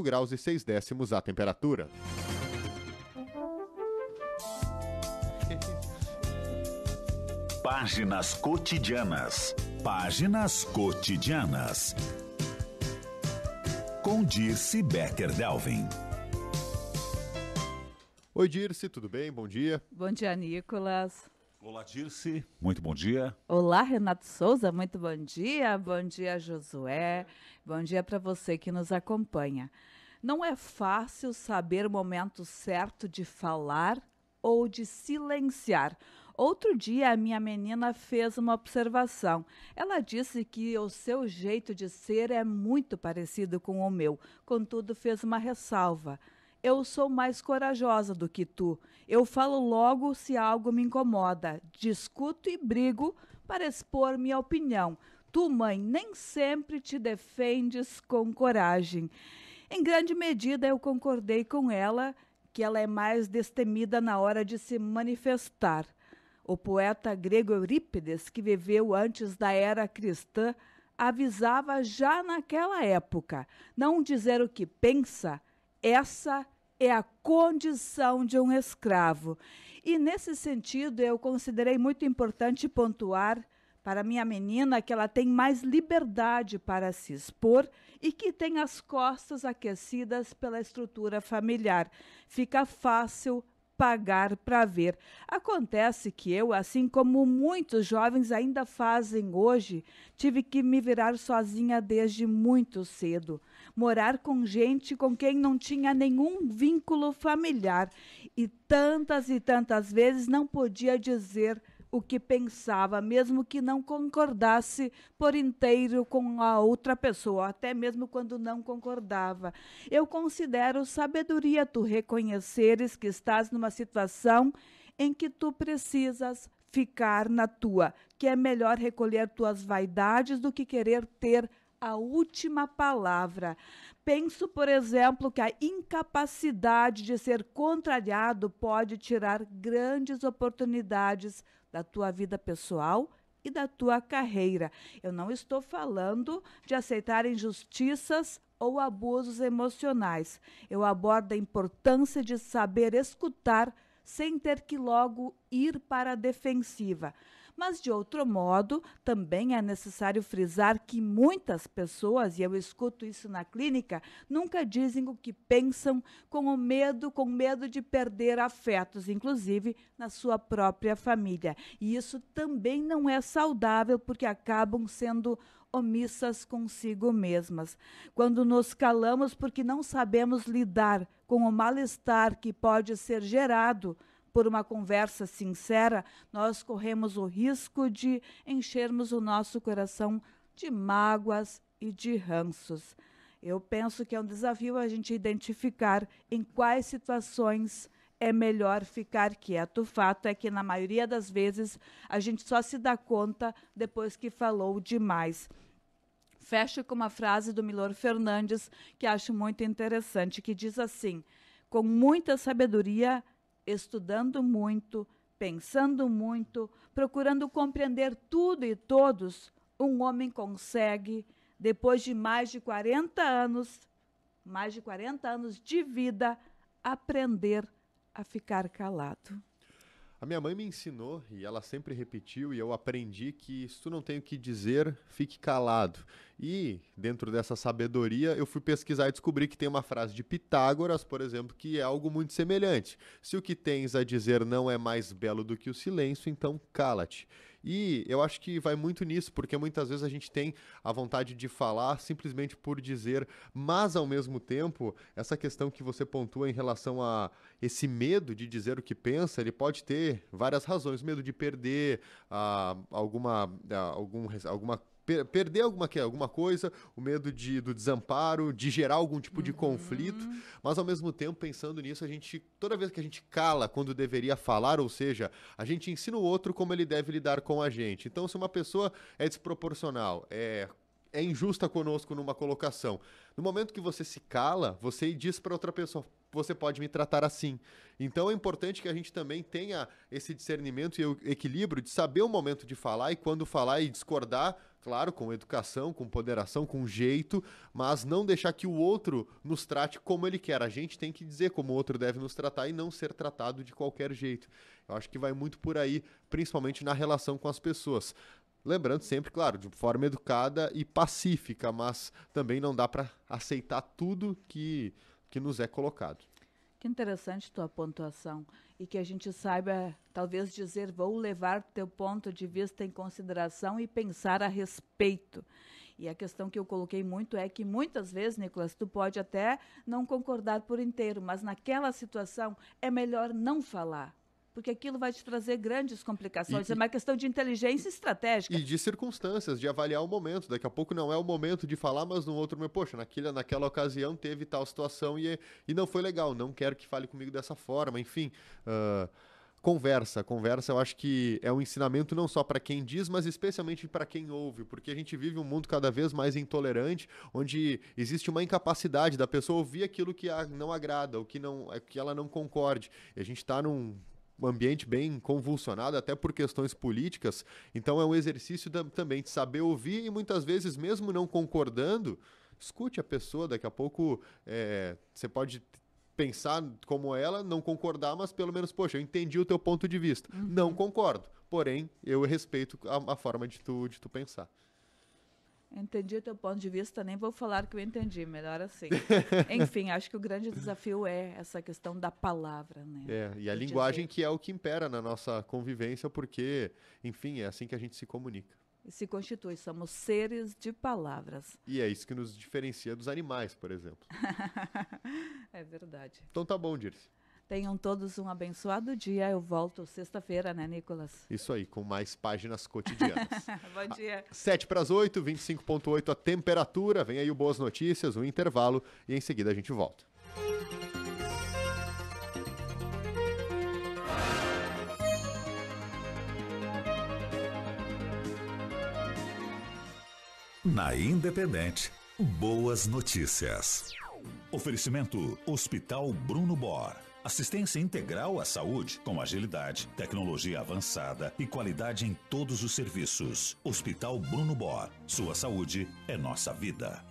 graus e 6 décimos a temperatura. Páginas cotidianas. Páginas cotidianas. Com Dirce Becker-Delvin. Oi, Dirce, tudo bem? Bom dia. Bom dia, Nicolas. Olá, Dirce. Muito bom dia. Olá, Renato Souza. Muito bom dia. Bom dia, Josué. Bom dia para você que nos acompanha. Não é fácil saber o momento certo de falar ou de silenciar. Outro dia, a minha menina fez uma observação. Ela disse que o seu jeito de ser é muito parecido com o meu. Contudo, fez uma ressalva. Eu sou mais corajosa do que tu. Eu falo logo se algo me incomoda. Discuto e brigo para expor minha opinião. Tu, mãe, nem sempre te defendes com coragem. Em grande medida, eu concordei com ela que ela é mais destemida na hora de se manifestar. O poeta grego Eurípides, que viveu antes da era cristã, avisava já naquela época: não dizer o que pensa, essa é a condição de um escravo. E nesse sentido, eu considerei muito importante pontuar para minha menina que ela tem mais liberdade para se expor e que tem as costas aquecidas pela estrutura familiar. Fica fácil pagar para ver. Acontece que eu, assim como muitos jovens ainda fazem hoje, tive que me virar sozinha desde muito cedo. Morar com gente com quem não tinha nenhum vínculo familiar e tantas vezes não podia dizer o que pensava, mesmo que não concordasse por inteiro com a outra pessoa, até mesmo quando não concordava. Eu considero sabedoria tu reconheceres que estás numa situação em que tu precisas ficar na tua, que é melhor recolher tuas vaidades do que querer ter a última palavra. Penso, por exemplo, que a incapacidade de ser contrariado pode tirar grandes oportunidades da tua vida pessoal e da tua carreira. Eu não estou falando de aceitar injustiças ou abusos emocionais. Eu abordo a importância de saber escutar sem ter que logo ir para a defensiva. Mas, de outro modo, também é necessário frisar que muitas pessoas, e eu escuto isso na clínica, nunca dizem o que pensam com medo de perder afetos, inclusive na sua própria família. E isso também não é saudável, porque acabam sendo omissas consigo mesmas. Quando nos calamos porque não sabemos lidar com o mal-estar que pode ser gerado por uma conversa sincera, nós corremos o risco de enchermos o nosso coração de mágoas e de ranços. Eu penso que é um desafio a gente identificar em quais situações é melhor ficar quieto. O fato é que, na maioria das vezes, a gente só se dá conta depois que falou demais. Fecho com uma frase do Milor Fernandes, que acho muito interessante, que diz assim: com muita sabedoria, estudando muito, pensando muito, procurando compreender tudo e todos, um homem consegue, depois de mais de 40 anos de vida, aprender a ficar calado. A minha mãe me ensinou, e ela sempre repetiu, e eu aprendi que se tu não tem o que dizer, fique calado. E, dentro dessa sabedoria, eu fui pesquisar e descobri que tem uma frase de Pitágoras, por exemplo, que é algo muito semelhante. Se o que tens a dizer não é mais belo do que o silêncio, então cala-te. E eu acho que vai muito nisso, porque muitas vezes a gente tem a vontade de falar simplesmente por dizer, mas ao mesmo tempo, essa questão que você pontua em relação a esse medo de dizer o que pensa, ele pode ter várias razões. Medo de perder perder alguma coisa, o medo do desamparo, de gerar algum tipo de conflito, mas ao mesmo tempo, pensando nisso, toda vez que a gente cala quando deveria falar, ou seja, a gente ensina o outro como ele deve lidar com a gente. Então, se uma pessoa é desproporcional, é injusta conosco numa colocação, no momento que você se cala, você diz para outra pessoa: você pode me tratar assim. Então é importante que a gente também tenha esse discernimento e o equilíbrio de saber o momento de falar e quando falar e discordar, claro, com educação, com ponderação, com jeito, mas não deixar que o outro nos trate como ele quer. A gente tem que dizer como o outro deve nos tratar e não ser tratado de qualquer jeito. Eu acho que vai muito por aí, principalmente na relação com as pessoas. Lembrando sempre, claro, de forma educada e pacífica, mas também não dá para aceitar tudo que nos é colocado. Que interessante tua pontuação. E que a gente saiba, talvez, dizer, vou levar teu ponto de vista em consideração e pensar a respeito. E a questão que eu coloquei muito é que muitas vezes, Nicolas, tu pode até não concordar por inteiro, mas naquela situação é melhor não falar. Porque aquilo vai te trazer grandes complicações. É uma questão de inteligência estratégica. E de circunstâncias, de avaliar o momento. Daqui a pouco não é o momento de falar, mas no outro, poxa, naquela ocasião teve tal situação e não foi legal. Não quero que fale comigo dessa forma. Enfim, conversa, eu acho que é um ensinamento não só para quem diz, mas especialmente para quem ouve. Porque a gente vive um mundo cada vez mais intolerante, onde existe uma incapacidade da pessoa ouvir aquilo que não agrada, ou que ela não concorde. E a gente está num ambiente bem convulsionado, até por questões políticas, então é um exercício também de saber ouvir e muitas vezes, mesmo não concordando, escute a pessoa, daqui a pouco você pode pensar como ela, não concordar, mas pelo menos, poxa, eu entendi o teu ponto de vista. Uhum. Não concordo, porém, eu respeito a forma de tu pensar. Entendi o teu ponto de vista, nem vou falar que eu entendi, melhor assim. Enfim, acho que o grande desafio é essa questão da palavra, né? E a linguagem que é o que impera na nossa convivência, porque, enfim, é assim que a gente se comunica. E se constitui, somos seres de palavras. E é isso que nos diferencia dos animais, por exemplo. É verdade. Então tá bom, Dirce. Tenham todos um abençoado dia. Eu volto sexta-feira, né, Nicolas? Isso aí, com mais páginas cotidianas. Bom dia. 7:08, 25,8 a temperatura. Vem aí o Boas Notícias, um intervalo e em seguida a gente volta. Na Independente, Boas Notícias. Oferecimento Hospital Bruno Bor. Assistência integral à saúde, com agilidade, tecnologia avançada e qualidade em todos os serviços. Hospital Bruno Bor. Sua saúde é nossa vida.